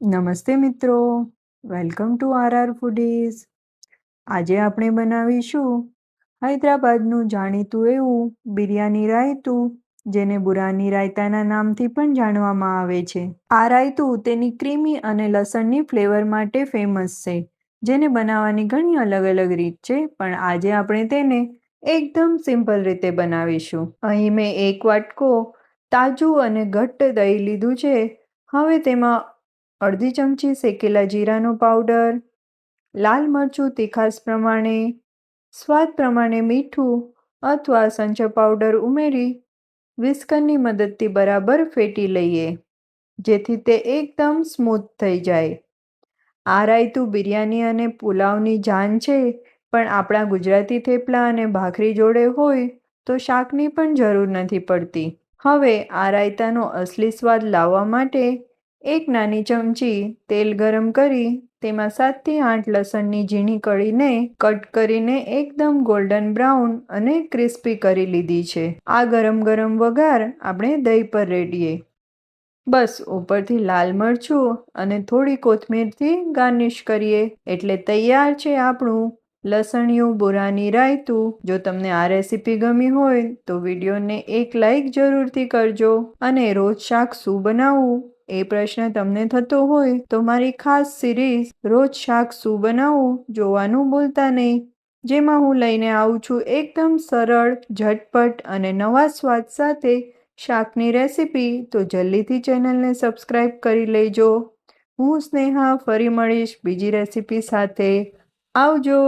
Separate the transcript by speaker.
Speaker 1: નમસ્તે મિત્રો, welcome to R foodies. આજે આપણે બનાવીશું હૈદરાબાદનું જાણીતું એવું બિરયાની રાયતું, જેને બુરાની રાયતાના નામથી પણ જાણવામાં આવે છે. આ રાયતું તેની ક્રીમી અને લસણની ફ્લેવર માટે ફેમસ છે, જેને બનાવવાની ઘણી અલગ અલગ રીત છે, પણ આજે આપણે તેને એકદમ સિમ્પલ રીતે બનાવીશું. અહીં મેં એક વાટકો તાજું અને ઘટ્ટ દહીં લીધું છે. હવે તેમાં અડધી ચમચી શેકેલા જીરાનો પાવડર, લાલ મરચું તીખાસ પ્રમાણે, સ્વાદ પ્રમાણે મીઠું અથવા સંચર પાવડર ઉમેરી વિસ્કરની મદદથી બરાબર ફેટી લઈએ, જેથી તે એકદમ સ્મૂથ થઈ જાય. આ રાયતું બિરયાની અને પુલાવની જાન છે, પણ આપણા ગુજરાતી થેપલા અને ભાખરી જોડે હોય તો શાકની પણ જરૂર નથી પડતી. હવે આ રાયતાનો અસલી સ્વાદ લાવવા માટે એક નાની ચમચી તેલ ગરમ કરી તેમાં 7 થી 8 લસણની ઝીણી કળીને કટ કરીને એકદમ ગોલ્ડન બ્રાઉન અને ક્રિસ્પી કરી લીધી છે. આ ગરમ ગરમ વઘાર આપણે દહીં પર રેડીએ. બસ ઉપરથી લાલ મરચું અને થોડી કોથમીરથી ગાર્નિશ કરીએ એટલે તૈયાર છે આપણું લસણિયું બુરાની રાયતું. જો તમને આ રેસીપી ગમી હોય તો વિડીયોને એક લાઈક જરૂરથી કરજો. અને રોજ શાક શું બનાવવું એ પ્રશ્ન તમને થતો હોય તો મારી ખાસ સિરીઝ રોજ શાક શું બનાવવું જોવાનું ભૂલતા નહીં, જેમાં હું લઈને આવું છું એકદમ સરળ, ઝટપટ અને નવા સ્વાદ સાથે શાકની રેસીપી. તો જલ્દીથી ચેનલને સબસ્ક્રાઈબ કરી લેજો. હું સ્નેહા ફરી મળીશ બીજી રેસીપી સાથે. આવજો.